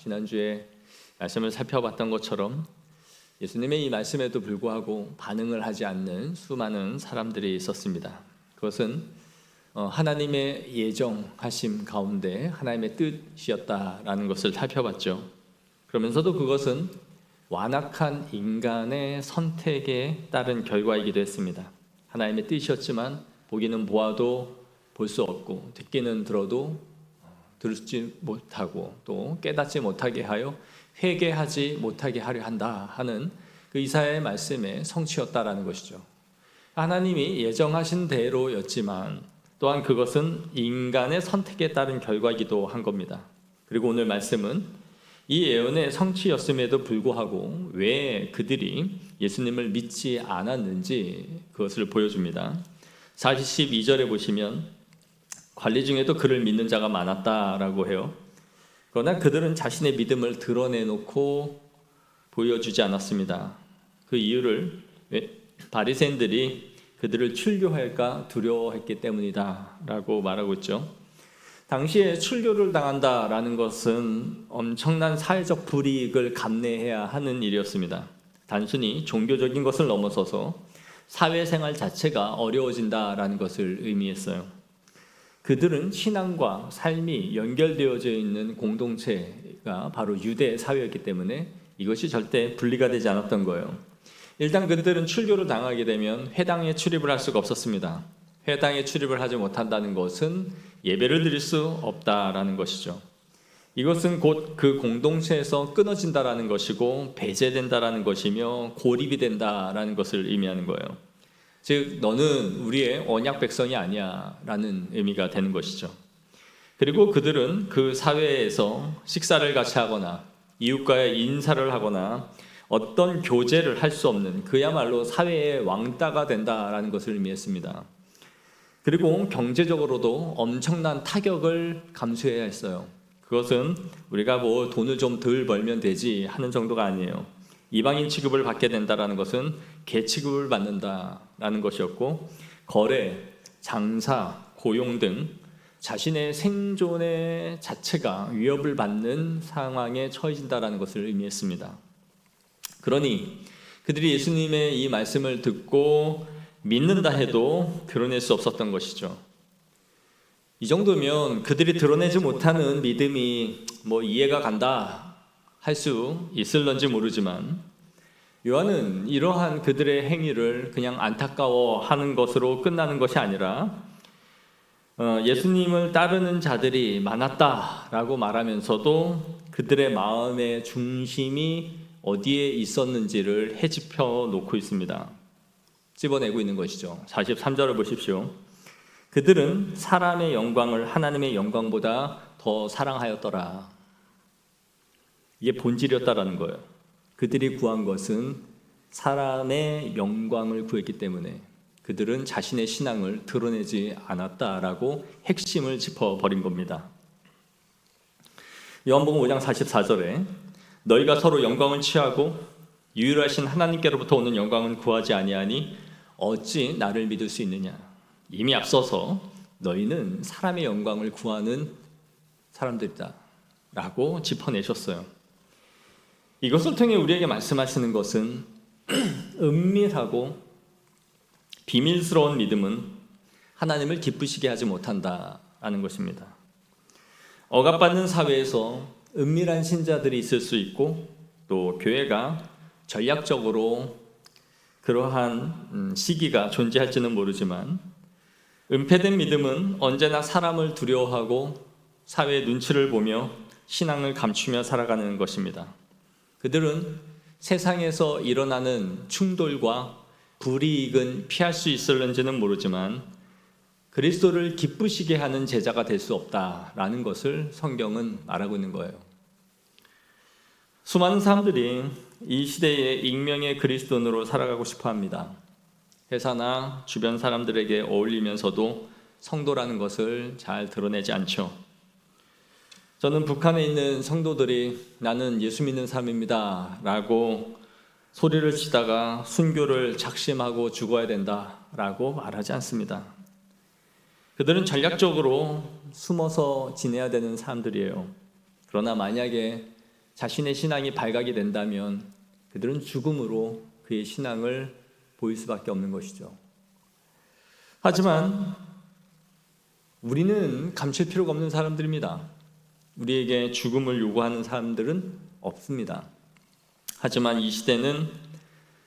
지난주에 말씀을 살펴봤던 것처럼 예수님의 이 말씀에도 불구하고 반응을 하지 않는 수많은 사람들이 있었습니다. 그것은 하나님의 예정하심 가운데 하나님의 뜻이었다라는 것을 살펴봤죠. 그러면서도 그것은 완악한 인간의 선택에 따른 결과이기도 했습니다. 하나님의 뜻이었지만 보기는 보아도 볼 수 없고 듣기는 들어도 들지 못하고 또 깨닫지 못하게 하여 회개하지 못하게 하려 한다 하는 그 이사야의 말씀의 성취였다라는 것이죠. 하나님이 예정하신 대로였지만 또한 그것은 인간의 선택에 따른 결과이기도 한 겁니다. 그리고 오늘 말씀은 이 예언의 성취였음에도 불구하고 왜 그들이 예수님을 믿지 않았는지 그것을 보여줍니다. 42절에 보시면 관리 중에도 그를 믿는 자가 많았다라고 해요. 그러나 그들은 자신의 믿음을 드러내놓고 보여주지 않았습니다. 그 이유를 바리새인들이 그들을 출교할까 두려워했기 때문이다 라고 말하고 있죠. 당시에 출교를 당한다라는 것은 엄청난 사회적 불이익을 감내해야 하는 일이었습니다. 단순히 종교적인 것을 넘어서서 사회생활 자체가 어려워진다라는 것을 의미했어요. 그들은 신앙과 삶이 연결되어져 있는 공동체가 바로 유대 사회였기 때문에 이것이 절대 분리가 되지 않았던 거예요. 일단 그들은 출교를 당하게 되면 회당에 출입을 할 수가 없었습니다. 회당에 출입을 하지 못한다는 것은 예배를 드릴 수 없다라는 것이죠. 이것은 곧 그 공동체에서 끊어진다라는 것이고 배제된다라는 것이며 고립이 된다라는 것을 의미하는 거예요. 즉 너는 우리의 언약 백성이 아니야 라는 의미가 되는 것이죠. 그리고 그들은 그 사회에서 식사를 같이 하거나 이웃과의 인사를 하거나 어떤 교제를 할 수 없는 그야말로 사회의 왕따가 된다라는 것을 의미했습니다. 그리고 경제적으로도 엄청난 타격을 감수해야 했어요. 그것은 우리가 뭐 돈을 좀 덜 벌면 되지 하는 정도가 아니에요. 이방인 취급을 받게 된다는 것은 계취급을 받는다라는 것이었고 거래, 장사, 고용 등 자신의 생존의 자체가 위협을 받는 상황에 처해진다는 것을 의미했습니다. 그러니 그들이 예수님의 이 말씀을 듣고 믿는다 해도 드러낼 수 없었던 것이죠. 이 정도면 그들이 드러내지 못하는 믿음이 뭐 이해가 간다 할 수 있을런지 모르지만 요한은 이러한 그들의 행위를 그냥 안타까워하는 것으로 끝나는 것이 아니라 예수님을 따르는 자들이 많았다라고 말하면서도 그들의 마음의 중심이 어디에 있었는지를 헤집혀 놓고 있습니다. 집어내고 있는 것이죠. 43절을 보십시오. 그들은 사람의 영광을 하나님의 영광보다 더 사랑하였더라. 이게 본질이었다라는 거예요. 그들이 구한 것은 사람의 영광을 구했기 때문에 그들은 자신의 신앙을 드러내지 않았다라고 핵심을 짚어버린 겁니다. 요한복음 5장 44절에 너희가 서로 영광을 취하고 유일하신 하나님께로부터 오는 영광은 구하지 아니하니 어찌 나를 믿을 수 있느냐. 이미 앞서서 너희는 사람의 영광을 구하는 사람들이다 라고 짚어내셨어요. 이것을 통해 우리에게 말씀하시는 것은 은밀하고 비밀스러운 믿음은 하나님을 기쁘시게 하지 못한다라는 것입니다. 억압받는 사회에서 은밀한 신자들이 있을 수 있고 또 교회가 전략적으로 그러한 시기가 존재할지는 모르지만 은폐된 믿음은 언제나 사람을 두려워하고 사회의 눈치를 보며 신앙을 감추며 살아가는 것입니다. 그들은 세상에서 일어나는 충돌과 불이익은 피할 수 있을는지는 모르지만 그리스도를 기쁘시게 하는 제자가 될 수 없다라는 것을 성경은 말하고 있는 거예요. 수많은 사람들이 이 시대에 익명의 그리스도인으로 살아가고 싶어 합니다. 회사나 주변 사람들에게 어울리면서도 성도라는 것을 잘 드러내지 않죠. 저는 북한에 있는 성도들이 나는 예수 믿는 사람입니다 라고 소리를 치다가 순교를 작심하고 죽어야 된다 라고 말하지 않습니다. 그들은 전략적으로 숨어서 지내야 되는 사람들이에요. 그러나 만약에 자신의 신앙이 발각이 된다면 그들은 죽음으로 그의 신앙을 보일 수밖에 없는 것이죠. 하지만 우리는 감출 필요가 없는 사람들입니다. 우리에게 죽음을 요구하는 사람들은 없습니다. 하지만 이 시대는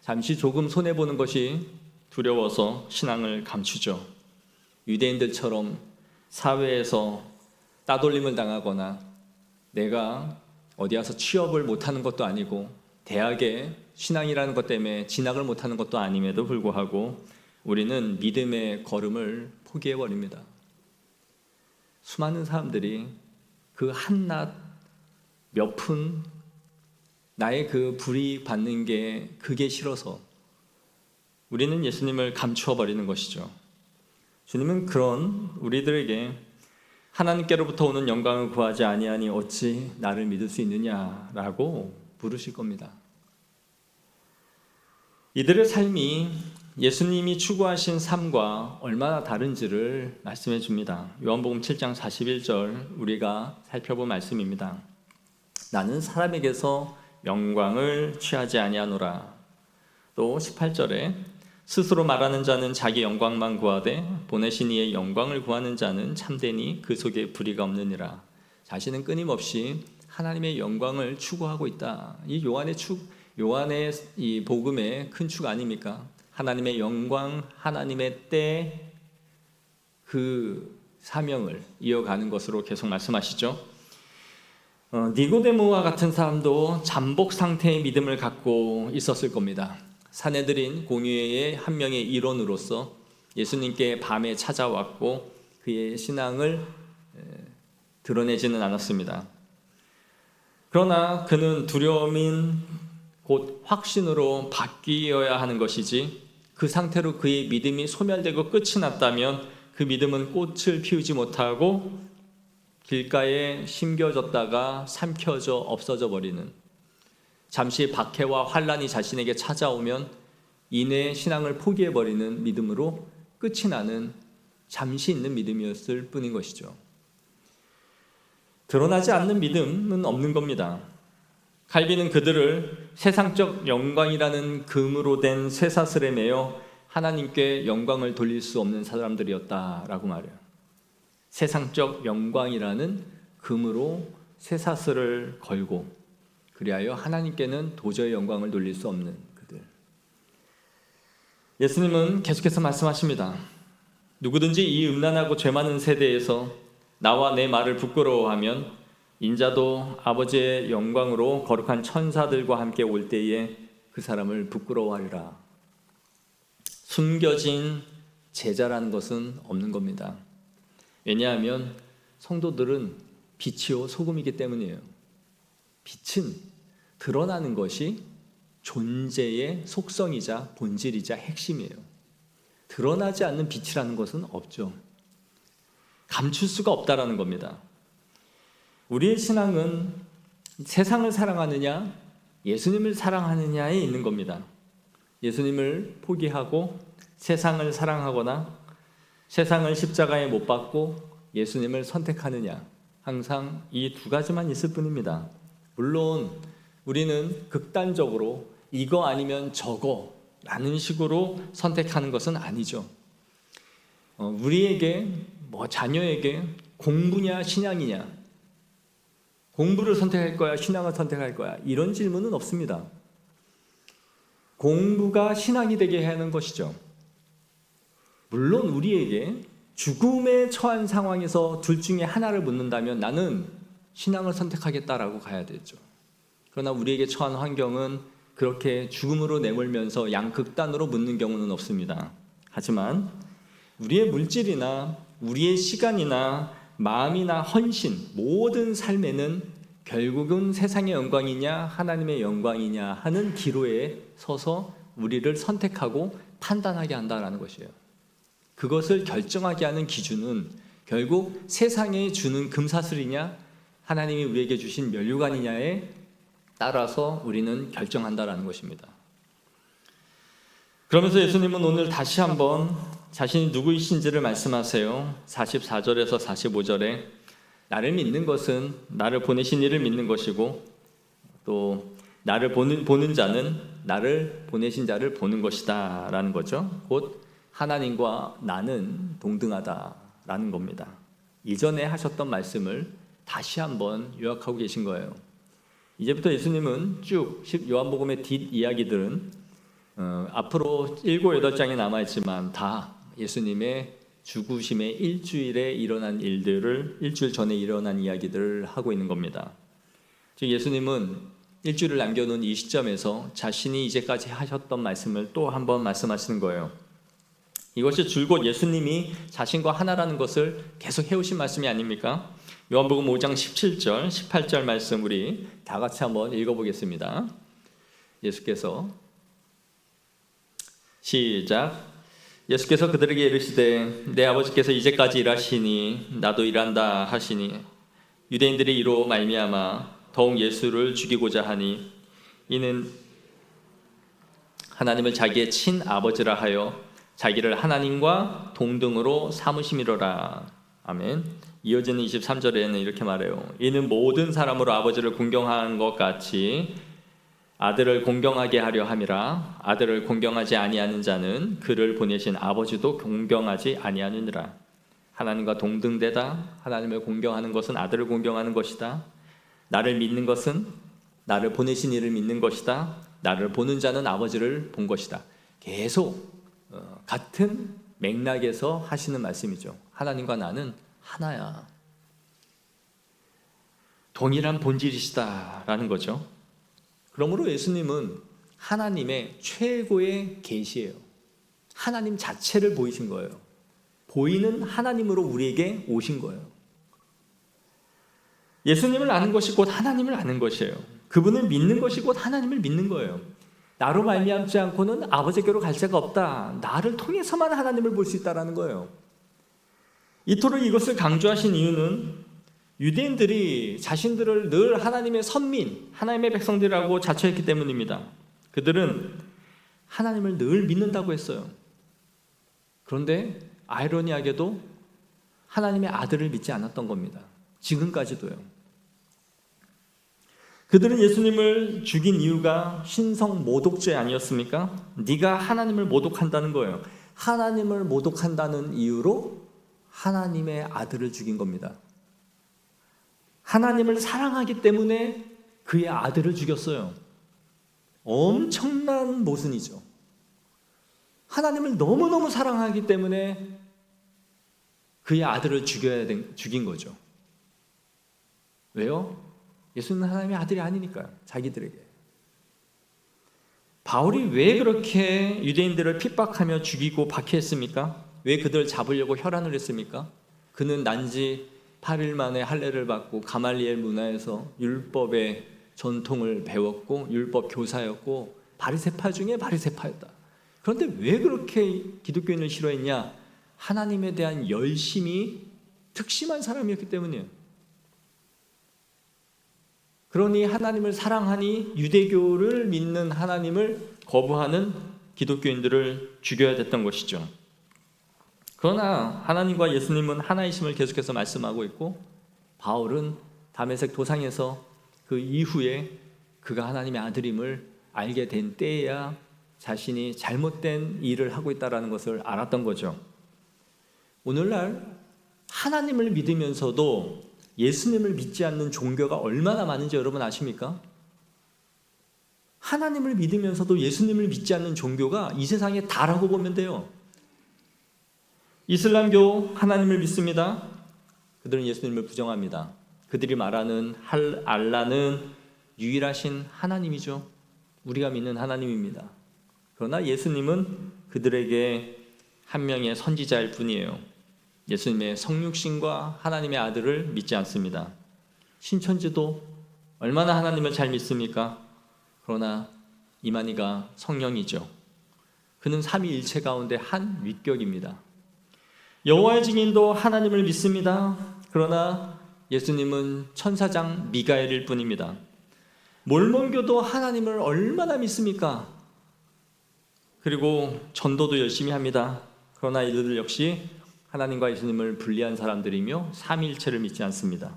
잠시 조금 손해보는 것이 두려워서 신앙을 감추죠. 유대인들처럼 사회에서 따돌림을 당하거나 내가 어디 가서 취업을 못하는 것도 아니고 대학에 신앙이라는 것 때문에 진학을 못하는 것도 아님에도 불구하고 우리는 믿음의 걸음을 포기해버립니다. 수많은 사람들이 그 한낮 몇 푼 나의 그 불이 받는 게 그게 싫어서 우리는 예수님을 감추어 버리는 것이죠. 주님은 그런 우리들에게 하나님께로부터 오는 영광을 구하지 아니하니 어찌 나를 믿을 수 있느냐라고 물으실 겁니다. 이들의 삶이 예수님이 추구하신 삶과 얼마나 다른지를 말씀해 줍니다. 요한복음 7장 41절 우리가 살펴본 말씀입니다. 나는 사람에게서 영광을 취하지 아니하노라. 또 18절에 스스로 말하는 자는 자기 영광만 구하되 보내신 이의 영광을 구하는 자는 참되니 그 속에 불의가 없느니라. 자신은 끊임없이 하나님의 영광을 추구하고 있다. 이 요한의 이 복음의 큰 축 아닙니까? 하나님의 영광, 하나님의 때 그 사명을 이어가는 것으로 계속 말씀하시죠. 니고데모와 같은 사람도 잠복 상태의 믿음을 갖고 있었을 겁니다. 사내들인 공회의 한 명의 일원으로서 예수님께 밤에 찾아왔고 그의 신앙을 드러내지는 않았습니다. 그러나 그는 두려움인 곧 확신으로 바뀌어야 하는 것이지 그 상태로 그의 믿음이 소멸되고 끝이 났다면 그 믿음은 꽃을 피우지 못하고 길가에 심겨졌다가 삼켜져 없어져 버리는, 잠시 박해와 환란이 자신에게 찾아오면 이내 신앙을 포기해버리는 믿음으로 끝이 나는 잠시 있는 믿음이었을 뿐인 것이죠. 드러나지 않는 믿음은 없는 겁니다. 칼빈은 그들을 세상적 영광이라는 금으로 된 쇠사슬에 매여 하나님께 영광을 돌릴 수 없는 사람들이었다라고 말해요. 세상적 영광이라는 금으로 쇠사슬을 걸고 그리하여 하나님께는 도저히 영광을 돌릴 수 없는 그들. 예수님은 계속해서 말씀하십니다. 누구든지 이 음란하고 죄 많은 세대에서 나와 내 말을 부끄러워하면 인자도 아버지의 영광으로 거룩한 천사들과 함께 올 때에 그 사람을 부끄러워하리라. 숨겨진 제자라는 것은 없는 겁니다. 왜냐하면 성도들은 빛이요 소금이기 때문이에요. 빛은 드러나는 것이 존재의 속성이자 본질이자 핵심이에요. 드러나지 않는 빛이라는 것은 없죠. 감출 수가 없다라는 겁니다. 우리의 신앙은 세상을 사랑하느냐 예수님을 사랑하느냐에 있는 겁니다. 예수님을 포기하고 세상을 사랑하거나 세상을 십자가에 못 박고 예수님을 선택하느냐, 항상 이 두 가지만 있을 뿐입니다. 물론 우리는 극단적으로 이거 아니면 저거 라는 식으로 선택하는 것은 아니죠. 우리에게 자녀에게 공부냐 신앙이냐, 공부를 선택할 거야 신앙을 선택할 거야 이런 질문은 없습니다. 공부가 신앙이 되게 하는 것이죠. 물론 우리에게 죽음에 처한 상황에서 둘 중에 하나를 묻는다면 나는 신앙을 선택하겠다라고 가야 되죠. 그러나 우리에게 처한 환경은 그렇게 죽음으로 내몰면서 양극단으로 묻는 경우는 없습니다. 하지만 우리의 물질이나 우리의 시간이나 마음이나 헌신, 모든 삶에는 결국은 세상의 영광이냐 하나님의 영광이냐 하는 기로에 서서 우리를 선택하고 판단하게 한다는 것이에요. 그것을 결정하게 하는 기준은 결국 세상에 주는 금사슬이냐 하나님이 우리에게 주신 면류관이냐에 따라서 우리는 결정한다라는 것입니다. 그러면서 예수님은 오늘 다시 한번 자신이 누구이신지를 말씀하세요. 44절에서 45절에 나를 믿는 것은 나를 보내신 이를 믿는 것이고 또 나를 보는 자는 나를 보내신 자를 보는 것이다 라는 거죠. 곧 하나님과 나는 동등하다라는 겁니다. 이전에 하셨던 말씀을 다시 한번 요약하고 계신 거예요. 이제부터 예수님은 쭉 요한복음의 뒷이야기들은 앞으로 7, 8장이 남아있지만 다 예수님의 죽으심의 일주일에 일어난 일들을 일주일 전에 일어난 이야기들을 하고 있는 겁니다. 즉 예수님은 일주일을 남겨놓은 이 시점에서 자신이 이제까지 하셨던 말씀을 또 한번 말씀하시는 거예요. 이것이 줄곧 예수님이 자신과 하나라는 것을 계속 해오신 말씀이 아닙니까? 요한복음 5장 17절, 18절 말씀 우리 다 같이 한번 읽어보겠습니다. 예수께서 시작. 예수께서 그들에게 이르시되 내 아버지께서 이제까지 일하시니 나도 일한다 하시니 유대인들이 이로 말미암아 더욱 예수를 죽이고자 하니 이는 하나님을 자기의 친아버지라 하여 자기를 하나님과 동등으로 삼으심이로라. 아멘. 이어지는 23절에는 이렇게 말해요. 이는 모든 사람으로 아버지를 공경하는 것 같이 아들을 공경하게 하려 함이라. 아들을 공경하지 아니하는 자는 그를 보내신 아버지도 공경하지 아니하느니라. 하나님과 동등되다. 하나님을 공경하는 것은 아들을 공경하는 것이다. 나를 믿는 것은 나를 보내신 이를 믿는 것이다. 나를 보는 자는 아버지를 본 것이다. 계속 같은 맥락에서 하시는 말씀이죠. 하나님과 나는 하나야. 동일한 본질이시다라는 거죠. 그러므로 예수님은 하나님의 최고의 계시예요. 하나님 자체를 보이신 거예요. 보이는 하나님으로 우리에게 오신 거예요. 예수님을 아는 것이 곧 하나님을 아는 것이에요. 그분을 믿는 것이 곧 하나님을 믿는 거예요. 나로 말미암지 않고는 아버지께로 갈 자가 없다. 나를 통해서만 하나님을 볼 수 있다라는 거예요. 이토록 이것을 강조하신 이유는 유대인들이 자신들을 늘 하나님의 선민, 하나님의 백성들이라고 자처했기 때문입니다. 그들은 하나님을 늘 믿는다고 했어요. 그런데 아이러니하게도 하나님의 아들을 믿지 않았던 겁니다. 지금까지도요. 그들은 예수님을 죽인 이유가 신성 모독죄 아니었습니까? 네가 하나님을 모독한다는 거예요. 하나님을 모독한다는 이유로 하나님의 아들을 죽인 겁니다. 하나님을 사랑하기 때문에 그의 아들을 죽였어요. 엄청난 모순이죠. 하나님을 너무너무 사랑하기 때문에 그의 아들을 죽인 거죠. 왜요? 예수는 하나님의 아들이 아니니까요. 자기들에게. 바울이 왜 그렇게 유대인들을 핍박하며 죽이고 박해했습니까? 왜 그들을 잡으려고 혈안을 했습니까? 그는 난지 8일 만에 할례를 받고 가말리엘 문화에서 율법의 전통을 배웠고 율법 교사였고 바리새파 중에 바리새파였다. 그런데 왜 그렇게 기독교인을 싫어했냐? 하나님에 대한 열심이 특심한 사람이었기 때문이에요. 그러니 하나님을 사랑하니 유대교를 믿는 하나님을 거부하는 기독교인들을 죽여야 됐던 것이죠. 그러나 하나님과 예수님은 하나이심을 계속해서 말씀하고 있고 바울은 다메섹 도상에서 그 이후에 그가 하나님의 아들임을 알게 된 때에야 자신이 잘못된 일을 하고 있다는 것을 알았던 거죠. 오늘날 하나님을 믿으면서도 예수님을 믿지 않는 종교가 얼마나 많은지 여러분 아십니까? 하나님을 믿으면서도 예수님을 믿지 않는 종교가 이 세상에 다라고 보면 돼요. 이슬람교 하나님을 믿습니다. 그들은 예수님을 부정합니다. 그들이 말하는 알라는 유일하신 하나님이죠. 우리가 믿는 하나님입니다. 그러나 예수님은 그들에게 한 명의 선지자일 뿐이에요. 예수님의 성육신과 하나님의 아들을 믿지 않습니다. 신천지도 얼마나 하나님을 잘 믿습니까? 그러나 이만희가 성령이죠. 그는 삼위일체 가운데 한 윗격입니다. 여호와의 증인도 하나님을 믿습니다. 그러나 예수님은 천사장 미가엘일 뿐입니다. 몰몬교도 하나님을 얼마나 믿습니까? 그리고 전도도 열심히 합니다. 그러나 이들 역시 하나님과 예수님을 분리한 사람들이며 삼위일체를 믿지 않습니다.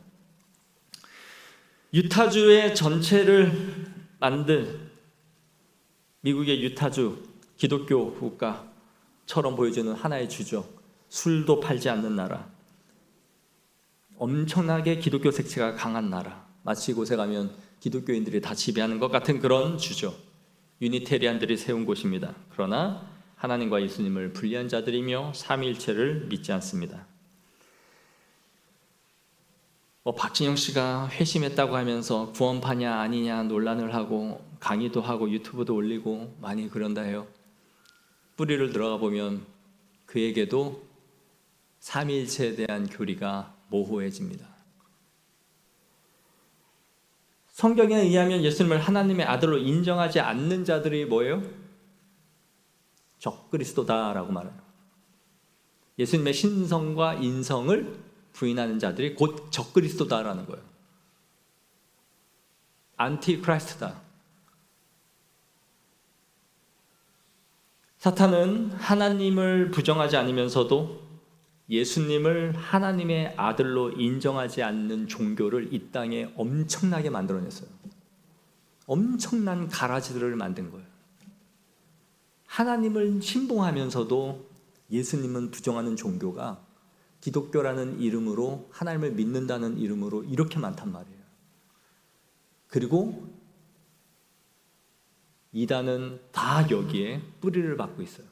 유타주의 전체를 만들 미국의 유타주 기독교 국가처럼 보여주는 하나의 주죠. 술도 팔지 않는 나라, 엄청나게 기독교 색채가 강한 나라, 마치 이곳에 가면 기독교인들이 다 지배하는 것 같은 그런 주죠. 유니테리안들이 세운 곳입니다. 그러나 하나님과 예수님을 분리한 자들이며 삼위일체를 믿지 않습니다. 박진영 씨가 회심했다고 하면서 구원파냐 아니냐 논란을 하고 강의도 하고 유튜브도 올리고 많이 그런다 해요. 뿌리를 들어가 보면 그에게도 삼위일체에 대한 교리가 모호해집니다. 성경에 의하면 예수님을 하나님의 아들로 인정하지 않는 자들이 뭐예요? 적그리스도다라고 말해요. 예수님의 신성과 인성을 부인하는 자들이 곧 적그리스도다라는 거예요. 안티크라이스트다. 사탄은 하나님을 부정하지 않으면서도 예수님을 하나님의 아들로 인정하지 않는 종교를 이 땅에 엄청나게 만들어냈어요. 엄청난 가라지들을 만든 거예요. 하나님을 신봉하면서도 예수님은 부정하는 종교가 기독교라는 이름으로, 하나님을 믿는다는 이름으로 이렇게 많단 말이에요. 그리고 이단은 다 여기에 뿌리를 받고 있어요.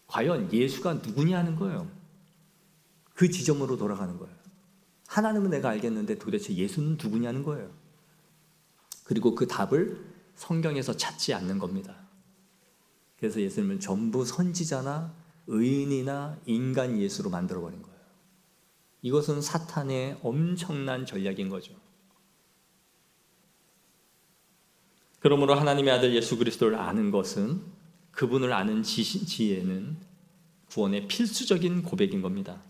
과연 예수가 누구냐 하는 거예요. 그 지점으로 돌아가는 거예요. 하나님은 내가 알겠는데 도대체 예수는 누구냐는 거예요. 그리고 그 답을 성경에서 찾지 않는 겁니다. 그래서 예수님을 전부 선지자나 의인이나 인간 예수로 만들어버린 거예요. 이것은 사탄의 엄청난 전략인 거죠. 그러므로 하나님의 아들 예수 그리스도를 아는 것은, 그분을 아는 지혜는 구원의 필수적인 고백인 겁니다.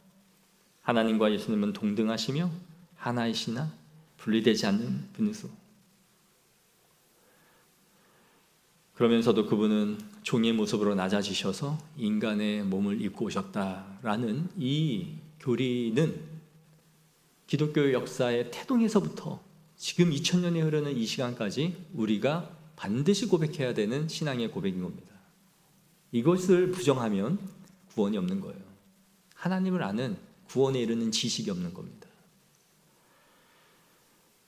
하나님과 예수님은 동등하시며 하나이시나 분리되지 않는 분이소. 그러면서도 그분은 종의 모습으로 낮아지셔서 인간의 몸을 입고 오셨다라는 이 교리는 기독교 역사의 태동에서부터 지금 2000년이 흐르는 이 시간까지 우리가 반드시 고백해야 되는 신앙의 고백인 겁니다. 이것을 부정하면 구원이 없는 거예요. 하나님을 아는 구원에 이르는 지식이 없는 겁니다.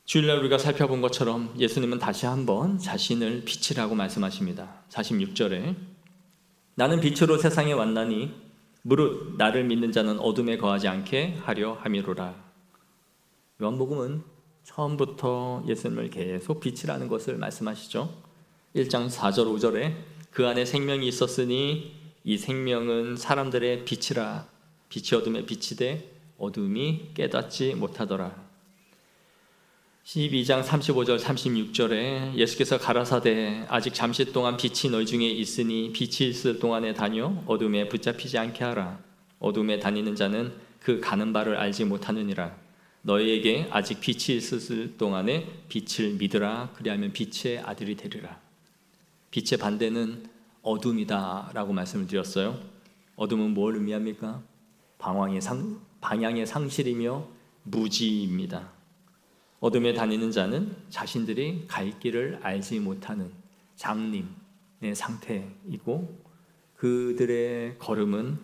주일날 우리가 살펴본 것처럼 예수님은 다시 한번 자신을 빛이라고 말씀하십니다. 46절에 나는 빛으로 세상에 왔나니 무릇 나를 믿는 자는 어둠에 거하지 않게 하려 함이로라. 요한복음은 처음부터 예수님을 계속 빛이라는 것을 말씀하시죠. 1장 4절 5절에 그 안에 생명이 있었으니 이 생명은 사람들의 빛이라. 빛이 어둠에 비치되 어둠이 깨닫지 못하더라. 12장 35절 36절에 예수께서 가라사대 아직 잠시 동안 빛이 너희 중에 있으니 빛이 있을 동안에 다녀 어둠에 붙잡히지 않게 하라. 어둠에 다니는 자는 그 가는 바를 알지 못하느니라. 너희에게 아직 빛이 있을 동안에 빛을 믿으라. 그리하면 빛의 아들이 되리라. 빛의 반대는 어둠이다 라고 말씀을 드렸어요. 어둠은 뭘 의미합니까? 방향의 상실이며 무지입니다. 어둠에 다니는 자는 자신들이 갈 길을 알지 못하는 장님의 상태이고, 그들의 걸음은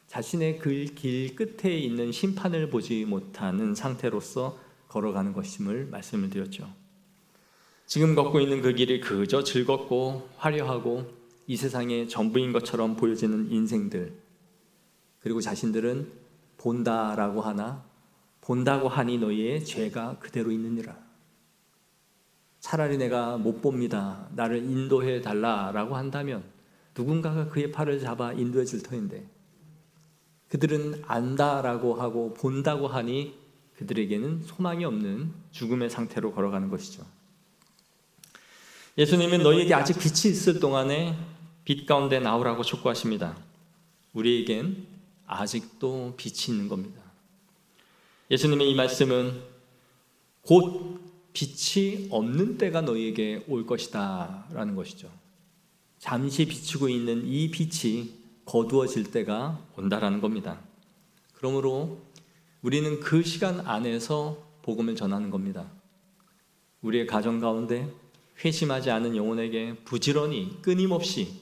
자신의 그 길 끝에 있는 심판을 보지 못하는 상태로서 걸어가는 것임을 말씀을 드렸죠. 지금 걷고 있는 그 길이 그저 즐겁고 화려하고 이 세상의 전부인 것처럼 보여지는 인생들, 그리고 자신들은 본다라고 하나 본다고 하니 너희의 죄가 그대로 있느니라. 차라리 내가 못 봅니다, 나를 인도해 달라라고 한다면 누군가가 그의 팔을 잡아 인도해 줄 터인데, 그들은 안다라고 하고 본다고 하니 그들에게는 소망이 없는 죽음의 상태로 걸어가는 것이죠. 예수님은 너희에게 아직 빛이 있을 동안에 빛 가운데 나오라고 촉구하십니다. 우리에겐 아직도 빛이 있는 겁니다. 예수님의 이 말씀은 곧 빛이 없는 때가 너희에게 올 것이다 라는 것이죠. 잠시 비추고 있는 이 빛이 거두어질 때가 온다라는 겁니다. 그러므로 우리는 그 시간 안에서 복음을 전하는 겁니다. 우리의 가정 가운데, 회심하지 않은 영혼에게 부지런히 끊임없이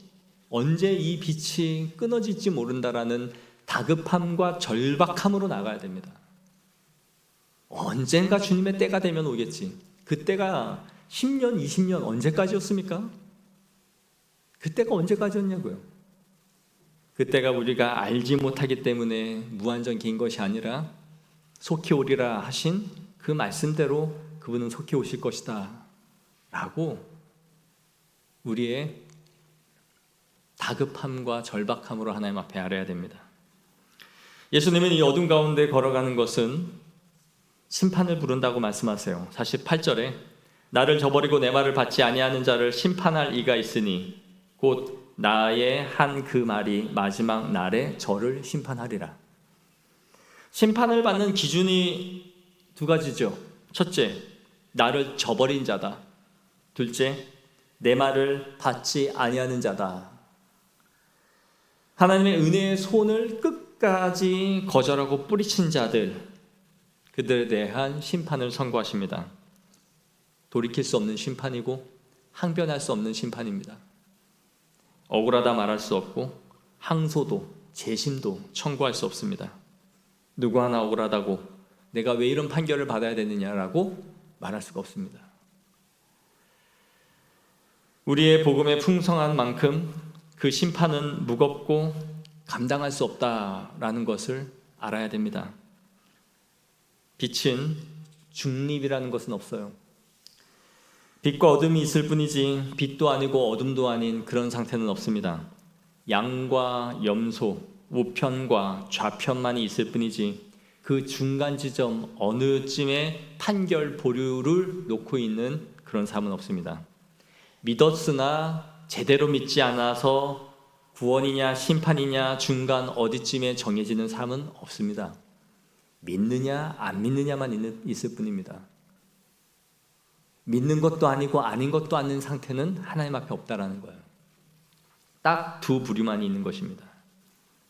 언제 이 빛이 끊어질지 모른다라는 다급함과 절박함으로 나가야 됩니다. 언젠가 주님의 때가 되면 오겠지. 그때가 10년, 20년 언제까지였습니까? 그때가 언제까지였냐고요. 그때가 우리가 알지 못하기 때문에 무한정 긴 것이 아니라 속히 오리라 하신 그 말씀대로 그분은 속히 오실 것이다 라고 우리의 다급함과 절박함으로 하나님 앞에 알아야 됩니다. 예수님은 이 어둠 가운데 걸어가는 것은 심판을 부른다고 말씀하세요. 48절에 나를 저버리고 내 말을 받지 아니하는 자를 심판할 이가 있으니 곧 나의 한 그 말이 마지막 날에 저를 심판하리라. 심판을 받는 기준이 두 가지죠. 첫째, 나를 저버린 자다. 둘째, 내 말을 받지 아니하는 자다. 하나님의 은혜의 손을 끝까지 거절하고 뿌리친 자들, 그들에 대한 심판을 선고하십니다. 돌이킬 수 없는 심판이고 항변할 수 없는 심판입니다. 억울하다 말할 수 없고 항소도 재심도 청구할 수 없습니다. 누구 하나 억울하다고 내가 왜 이런 판결을 받아야 되느냐라고 말할 수가 없습니다. 우리의 복음의 풍성한 만큼 그 심판은 무겁고 감당할 수 없다라는 것을 알아야 됩니다. 빛은 중립이라는 것은 없어요. 빛과 어둠이 있을 뿐이지 빛도 아니고 어둠도 아닌 그런 상태는 없습니다. 양과 염소, 우편과 좌편만이 있을 뿐이지 그 중간 지점 어느쯤에 판결 보류를 놓고 있는 그런 삶은 없습니다. 믿었으나 제대로 믿지 않아서 구원이냐 심판이냐 중간 어디쯤에 정해지는 삶은 없습니다. 믿느냐 안 믿느냐만 있을 뿐입니다. 믿는 것도 아니고 아닌 것도 아닌 상태는 하나님 앞에 없다라는 거예요. 딱 두 부류만 있는 것입니다.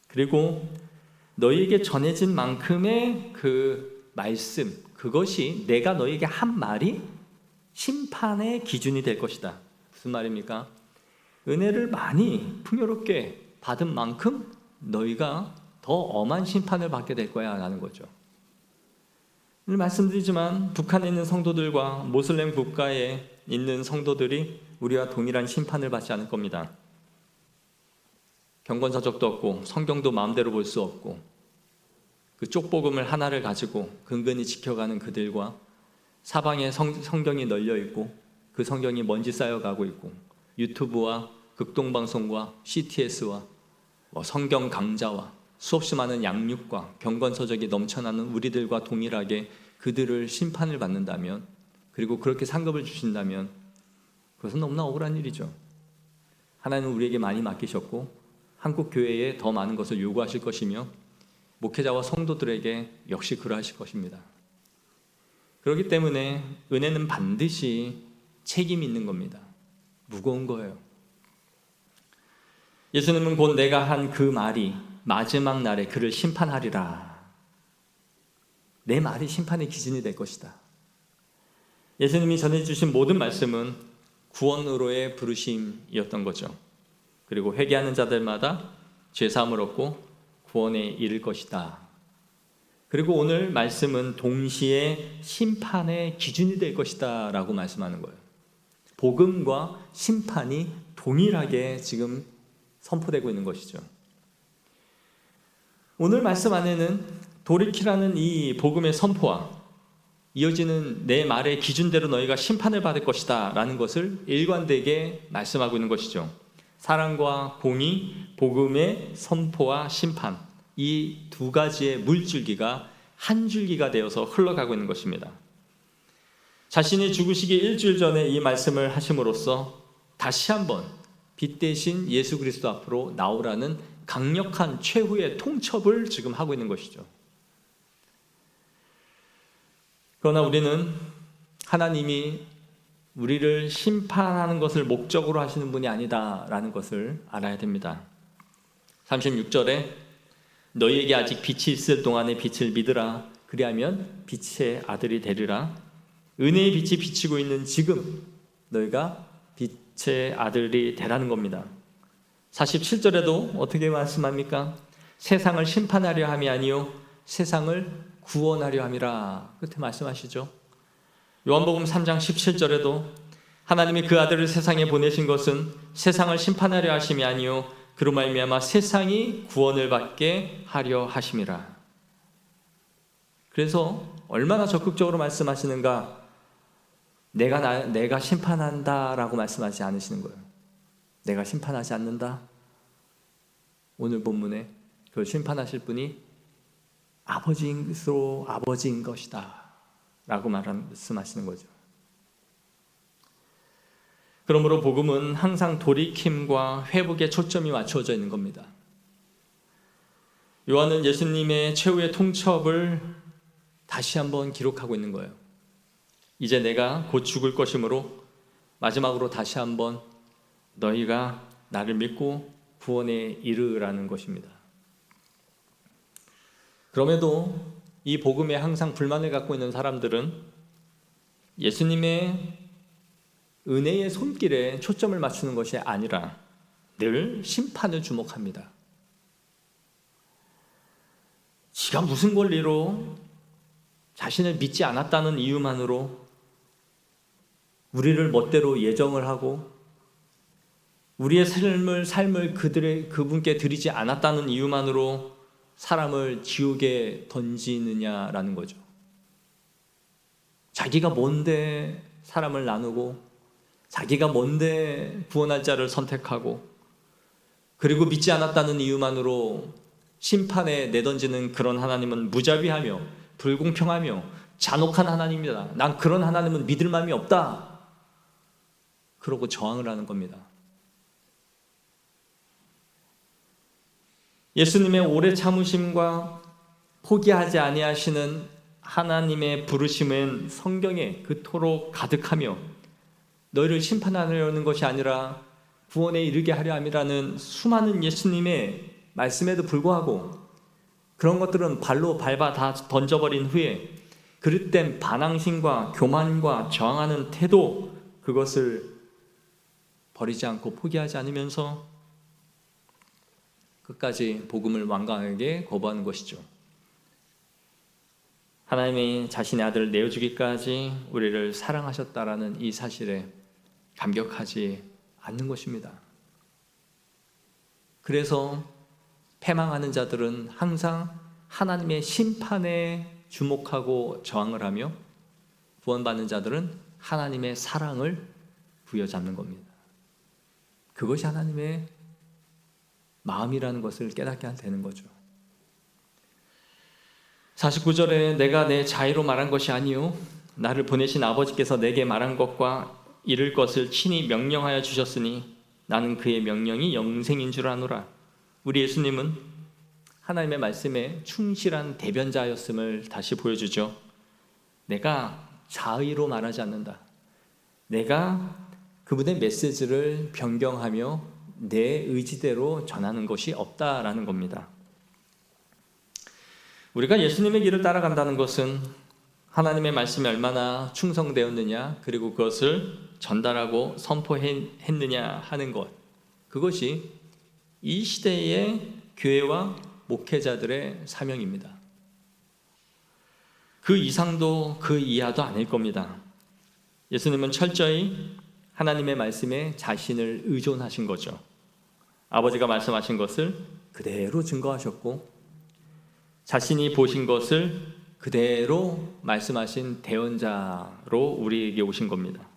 그리고 너희에게 전해진 만큼의 그 말씀, 그것이 내가 너희에게 한 말이 심판의 기준이 될 것이다. 무슨 말입니까? 은혜를 많이 풍요롭게 받은 만큼 너희가 더 엄한 심판을 받게 될 거야 라는 거죠. 오늘 말씀드리지만 북한에 있는 성도들과 모슬렘 국가에 있는 성도들이 우리와 동일한 심판을 받지 않을 겁니다. 경건서적도 없고 성경도 마음대로 볼 수 없고 그 쪽복음을 하나를 가지고 근근히 지켜가는 그들과 사방에 성경이 널려 있고 그 성경이 먼지 쌓여가고 있고 유튜브와 극동방송과 CTS와 성경 강좌와 수없이 많은 양육과 경건서적이 넘쳐나는 우리들과 동일하게 그들을 심판을 받는다면, 그리고 그렇게 상급을 주신다면 그것은 너무나 억울한 일이죠. 하나님은 우리에게 많이 맡기셨고 한국 교회에 더 많은 것을 요구하실 것이며 목회자와 성도들에게 역시 그러하실 것입니다. 그렇기 때문에 은혜는 반드시 책임이 있는 겁니다. 무거운 거예요. 예수님은 곧 내가 한 그 말이 마지막 날에 그를 심판하리라. 내 말이 심판의 기준이 될 것이다. 예수님이 전해주신 모든 말씀은 구원으로의 부르심이었던 거죠. 그리고 회개하는 자들마다 죄사함을 얻고 구원에 이를 것이다. 그리고 오늘 말씀은 동시에 심판의 기준이 될 것이다 라고 말씀하는 거예요. 복음과 심판이 동일하게 지금 선포되고 있는 것이죠. 오늘 말씀 안에는 돌이키라는 이 복음의 선포와 이어지는 내 말의 기준대로 너희가 심판을 받을 것이다 라는 것을 일관되게 말씀하고 있는 것이죠. 사랑과 공의, 복음의 선포와 심판, 이 두 가지의 물줄기가 한 줄기가 되어서 흘러가고 있는 것입니다. 자신이 죽으시기 일주일 전에 이 말씀을 하심으로써 다시 한번 빛 대신 예수 그리스도 앞으로 나오라는 강력한 최후의 통첩을 지금 하고 있는 것이죠. 그러나 우리는 하나님이 우리를 심판하는 것을 목적으로 하시는 분이 아니다라는 것을 알아야 됩니다. 36절에 너희에게 아직 빛이 있을 동안에 빛을 믿으라. 그리하면 빛의 아들이 되리라. 은혜의 빛이 비치고 있는 지금 너희가 빛의 아들이 되라는 겁니다. 47절에도 어떻게 말씀합니까? 세상을 심판하려 함이 아니요 세상을 구원하려 함이라 그렇게 말씀하시죠. 요한복음 3장 17절에도 하나님이 그 아들을 세상에 보내신 것은 세상을 심판하려 하심이 아니요 그로 말미암아 세상이 구원을 받게 하려 하심이라. 그래서 얼마나 적극적으로 말씀하시는가? 내가 심판한다라고 말씀하지 않으시는 거예요. 내가 심판하지 않는다. 오늘 본문에 그걸 심판하실 분이 아버지인 것이다 라고 말씀하시는 거죠. 그러므로 복음은 항상 돌이킴과 회복에 초점이 맞춰져 있는 겁니다. 요한은 예수님의 최후의 통첩을 다시 한번 기록하고 있는 거예요. 이제 내가 곧 죽을 것이므로 마지막으로 다시 한번 너희가 나를 믿고 구원에 이르라는 것입니다. 그럼에도 이 복음에 항상 불만을 갖고 있는 사람들은 예수님의 은혜의 손길에 초점을 맞추는 것이 아니라 늘 심판을 주목합니다. 지가 무슨 권리로 자신을 믿지 않았다는 이유만으로 우리를 멋대로 예정을 하고 우리의 삶을 그분께 드리지 않았다는 이유만으로 사람을 지옥에 던지느냐라는 거죠. 자기가 뭔데 사람을 나누고 자기가 뭔데 구원할 자를 선택하고 그리고 믿지 않았다는 이유만으로 심판에 내던지는 그런 하나님은 무자비하며 불공평하며 잔혹한 하나님입니다. 난 그런 하나님은 믿을 마음이 없다. 그러고 저항을 하는 겁니다. 예수님의 오래 참으심과 포기하지 아니하시는 하나님의 부르심은 성경에 그토록 가득하며 너희를 심판하려는 것이 아니라 구원에 이르게 하려 함이라는 수많은 예수님의 말씀에도 불구하고 그런 것들은 발로 밟아 다 던져버린 후에 그릇된 반항심과 교만과 저항하는 태도, 그것을 버리지 않고 포기하지 않으면서 끝까지 복음을 완강하게 거부하는 것이죠. 하나님이 자신의 아들을 내어주기까지 우리를 사랑하셨다라는 이 사실에 감격하지 않는 것입니다. 그래서 패망하는 자들은 항상 하나님의 심판에 주목하고 저항을 하며 구원받는 자들은 하나님의 사랑을 부여잡는 겁니다. 그것이 하나님의 마음이라는 것을 깨닫게 되는 거죠. 49절에 내가 내 자의로 말한 것이 아니요 나를 보내신 아버지께서 내게 말한 것과 이룰 것을 친히 명령하여 주셨으니 나는 그의 명령이 영생인 줄 아노라. 우리 예수님은 하나님의 말씀에 충실한 대변자였음을 다시 보여주죠. 내가 자의로 말하지 않는다. 내가 그분의 메시지를 변경하며 내 의지대로 전하는 것이 없다라는 겁니다. 우리가 예수님의 길을 따라간다는 것은 하나님의 말씀에 얼마나 충성되었느냐, 그리고 그것을 전달하고 선포했느냐 하는 것, 그것이 이 시대의 교회와 목회자들의 사명입니다. 그 이상도 그 이하도 아닐 겁니다. 예수님은 철저히 하나님의 말씀에 자신을 의존하신 거죠. 아버지가 말씀하신 것을 그대로 증거하셨고 자신이 보신 것을 그대로 말씀하신 대언자로 우리에게 오신 겁니다.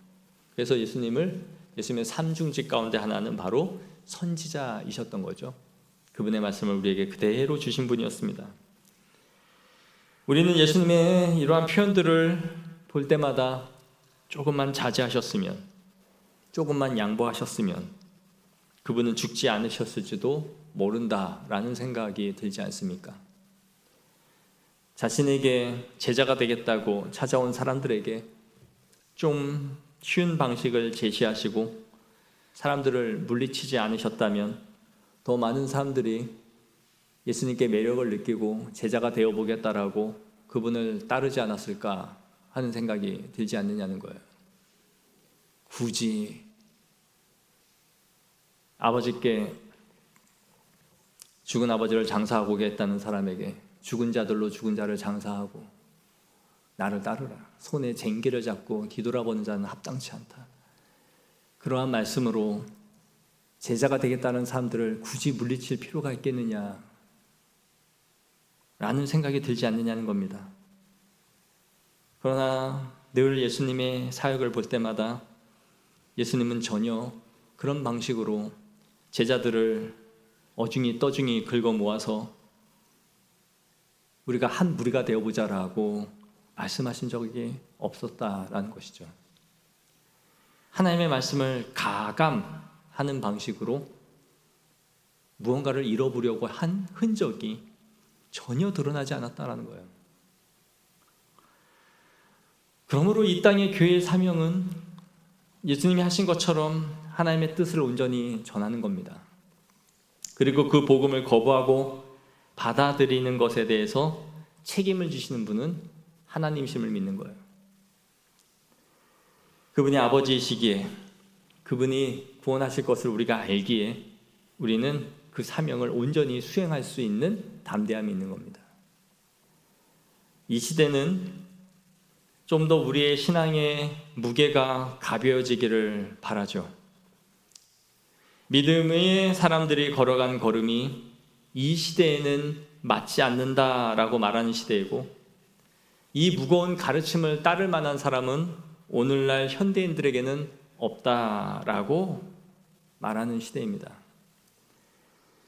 그래서 예수님의 삼중직 가운데 하나는 바로 선지자이셨던 거죠. 그분의 말씀을 우리에게 그대로 주신 분이었습니다. 우리는 예수님의 이러한 표현들을 볼 때마다 조금만 자제하셨으면, 조금만 양보하셨으면 그분은 죽지 않으셨을지도 모른다라는 생각이 들지 않습니까? 자신에게 제자가 되겠다고 찾아온 사람들에게 좀 쉬운 방식을 제시하시고 사람들을 물리치지 않으셨다면 더 많은 사람들이 예수님께 매력을 느끼고 제자가 되어보겠다라고 그분을 따르지 않았을까 하는 생각이 들지 않느냐는 거예요. 굳이 아버지께 죽은 아버지를 장사하고 오겠다는 사람에게 죽은 자들로 죽은 자를 장사하고 나를 따르라, 손에 쟁기를 잡고 뒤돌아보는 자는 합당치 않다. 그러한 말씀으로 제자가 되겠다는 사람들을 굳이 물리칠 필요가 있겠느냐 라는 생각이 들지 않느냐는 겁니다. 그러나 늘 예수님의 사역을 볼 때마다 예수님은 전혀 그런 방식으로 제자들을 어중이 떠중이 긁어 모아서 우리가 한 무리가 되어보자라고 말씀하신 적이 없었다라는 것이죠. 하나님의 말씀을 가감하는 방식으로 무언가를 이뤄보려고 한 흔적이 전혀 드러나지 않았다라는 거예요. 그러므로 이 땅의 교회의 사명은 예수님이 하신 것처럼 하나님의 뜻을 온전히 전하는 겁니다. 그리고 그 복음을 거부하고 받아들이는 것에 대해서 책임을 지시는 분은 하나님이심을 믿는 거예요. 그분이 아버지이시기에, 그분이 구원하실 것을 우리가 알기에 우리는 그 사명을 온전히 수행할 수 있는 담대함이 있는 겁니다. 이 시대는 좀 더 우리의 신앙의 무게가 가벼워지기를 바라죠. 믿음의 사람들이 걸어간 걸음이 이 시대에는 맞지 않는다라고 말하는 시대이고, 이 무거운 가르침을 따를 만한 사람은 오늘날 현대인들에게는 없다라고 말하는 시대입니다.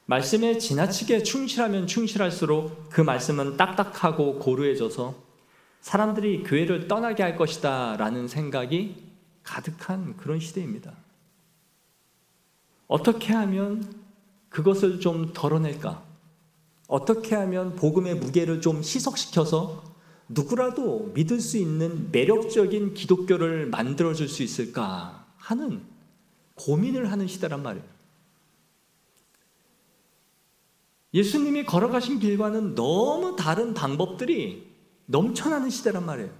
말씀에 지나치게 충실하면 충실할수록 그 말씀은 딱딱하고 고루해져서 사람들이 교회를 떠나게 할 것이다 라는 생각이 가득한 그런 시대입니다. 어떻게 하면 그것을 좀 덜어낼까? 어떻게 하면 복음의 무게를 좀 희석시켜서 누구라도 믿을 수 있는 매력적인 기독교를 만들어줄 수 있을까 하는 고민을 하는 시대란 말이에요. 예수님이 걸어가신 길과는 너무 다른 방법들이 넘쳐나는 시대란 말이에요.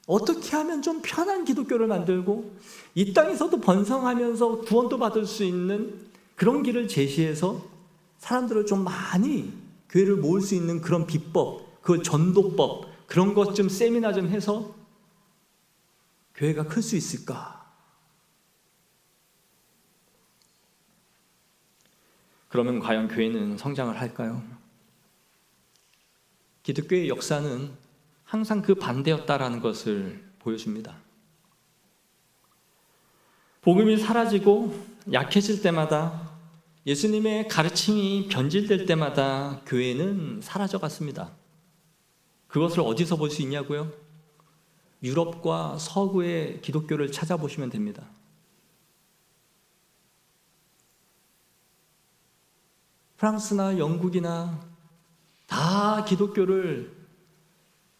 어떻게 하면 좀 편한 기독교를 만들고 이 땅에서도 번성하면서 구원도 받을 수 있는 그런 길을 제시해서 사람들을 좀 많이 교회를 모을 수 있는 그런 비법, 그 전도법, 그런 것 좀 세미나 좀 해서 교회가 클 수 있을까? 그러면 과연 교회는 성장을 할까요? 기독교의 역사는 항상 그 반대였다라는 것을 보여줍니다. 복음이 사라지고 약해질 때마다, 예수님의 가르침이 변질될 때마다 교회는 사라져갔습니다. 그것을 어디서 볼 수 있냐고요? 유럽과 서구의 기독교를 찾아보시면 됩니다. 프랑스나 영국이나 다 기독교를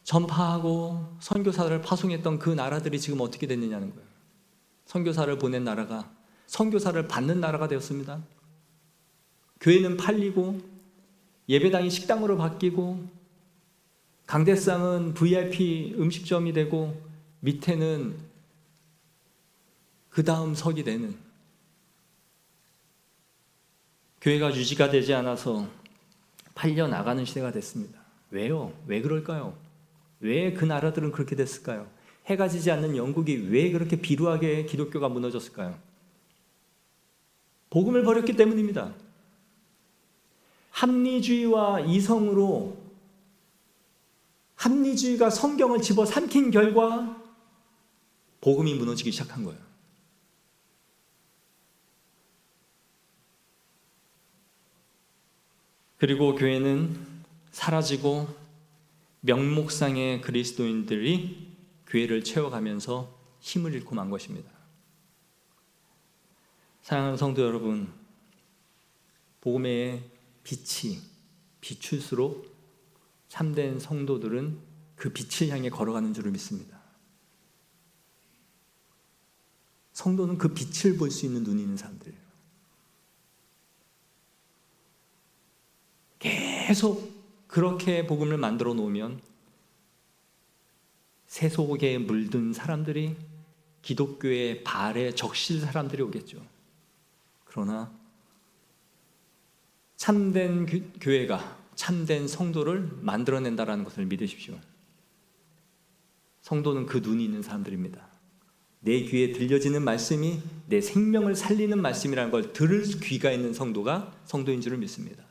전파하고 선교사를 파송했던 그 나라들이 지금 어떻게 됐느냐는 거예요. 선교사를 보낸 나라가 선교사를 받는 나라가 되었습니다. 교회는 팔리고 예배당이 식당으로 바뀌고 강대상은 VIP 음식점이 되고 밑에는 그 다음 석이 되는, 교회가 유지가 되지 않아서 팔려 나가는 시대가 됐습니다. 왜요? 왜 그럴까요? 왜 그 나라들은 그렇게 됐을까요? 해가 지지 않는 영국이 왜 그렇게 비루하게 기독교가 무너졌을까요? 복음을 버렸기 때문입니다. 합리주의와 이성으로, 합리주의가 성경을 집어삼킨 결과 복음이 무너지기 시작한 거예요. 그리고 교회는 사라지고 명목상의 그리스도인들이 교회를 채워가면서 힘을 잃고 만 것입니다. 사랑하는 성도 여러분, 복음의 빛이 비출수록 참된 성도들은 그 빛을 향해 걸어가는 줄을 믿습니다. 성도는 그 빛을 볼 수 있는 눈이 있는 사람들이에요. 계속 그렇게 복음을 만들어 놓으면 새 속에 물든 사람들이 기독교의 발에 적실 사람들이 오겠죠. 그러나 참된 교회가 참된 성도를 만들어낸다는 것을 믿으십시오. 성도는 그 눈이 있는 사람들입니다. 내 귀에 들려지는 말씀이 내 생명을 살리는 말씀이라는 걸 들을 귀가 있는 성도가 성도인 줄을 믿습니다.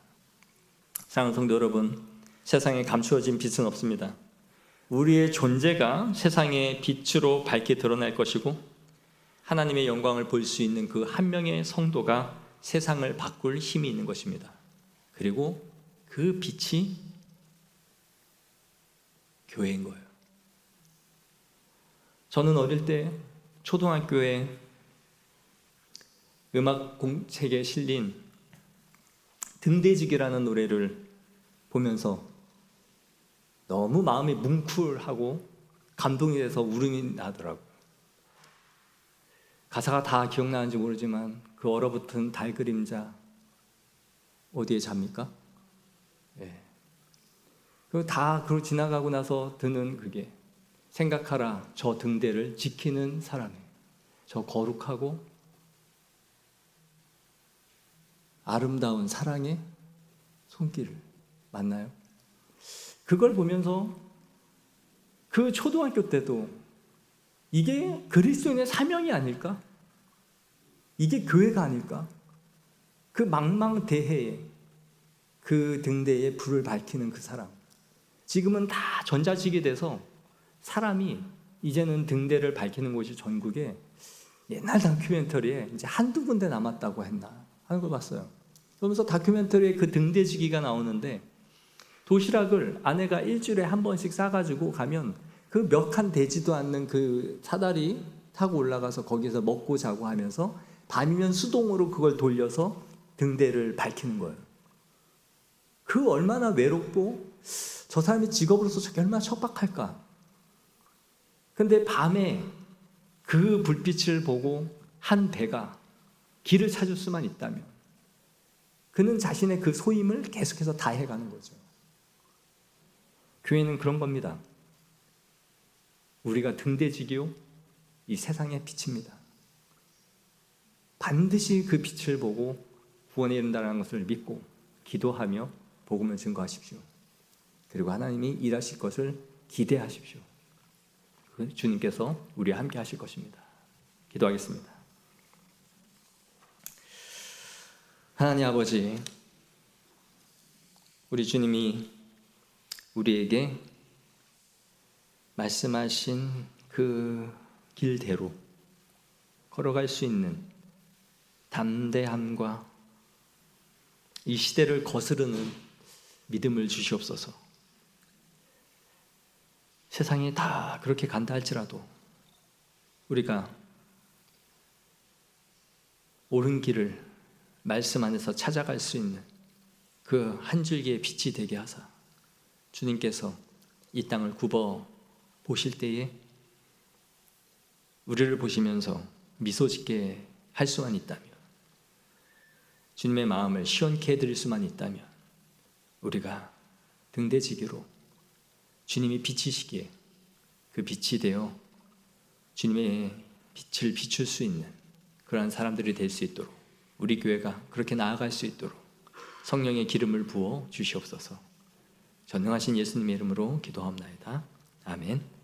사랑하는 성도 여러분, 세상에 감추어진 빛은 없습니다. 우리의 존재가 세상의 빛으로 밝게 드러날 것이고 하나님의 영광을 볼 수 있는 그 한 명의 성도가 세상을 바꿀 힘이 있는 것입니다. 그리고 그 빛이 교회인 거예요. 저는 어릴 때 초등학교에 음악 공책에 실린 등대지기라는 노래를 보면서 너무 마음이 뭉클하고 감동이 돼서 울음이 나더라고요. 가사가 다 기억나는지 모르지만 그 얼어붙은 달 그림자 어디에 잡니까? 네. 그리고 지나가고 나서 드는 그게 생각하라 저 등대를 지키는 사람이 저 거룩하고 아름다운 사랑의 손길을 맞나요? 그걸 보면서 그 초등학교 때도 이게 그리스도인의 사명이 아닐까? 이게 교회가 아닐까? 그 망망대해에 그 등대에 불을 밝히는 그 사람. 지금은 다 전자식이 돼서 사람이 이제는 등대를 밝히는 곳이 전국에 옛날 다큐멘터리에 이제 한두 군데 남았다고 했나 하는 걸 봤어요. 그러면서 다큐멘터리에 그 등대지기가 나오는데 도시락을 아내가 일주일에 한 번씩 싸가지고 가면 그 몇 칸 되지도 않는 그 사다리 타고 올라가서 거기서 먹고 자고 하면서 밤이면 수동으로 그걸 돌려서 등대를 밝히는 거예요. 그 얼마나 외롭고 저 사람의 직업으로서 저게 얼마나 척박할까. 근데 밤에 그 불빛을 보고 한 배가 길을 찾을 수만 있다면 그는 자신의 그 소임을 계속해서 다해가는 거죠. 교회는 그런 겁니다. 우리가 등대지기요 이 세상의 빛입니다. 반드시 그 빛을 보고 구원에 이른다는 것을 믿고 기도하며 복음을 증거하십시오. 그리고 하나님이 일하실 것을 기대하십시오. 주님께서 우리와 함께 하실 것입니다. 기도하겠습니다. 하나님 아버지, 우리 주님이 우리에게 말씀하신 그 길대로 걸어갈 수 있는 담대함과 이 시대를 거스르는 믿음을 주시옵소서. 세상이 다 그렇게 간다 할지라도 우리가 옳은 길을 말씀 안에서 찾아갈 수 있는 그 한 줄기의 빛이 되게 하사 주님께서 이 땅을 굽어 보실 때에 우리를 보시면서 미소 짓게 할 수만 있다면, 주님의 마음을 시원케 해드릴 수만 있다면 우리가 등대지기로 주님이 비치시기에 그 빛이 되어 주님의 빛을 비출 수 있는 그러한 사람들이 될 수 있도록, 우리 교회가 그렇게 나아갈 수 있도록 성령의 기름을 부어 주시옵소서. 전능하신 예수님의 이름으로 기도하옵나이다. 아멘.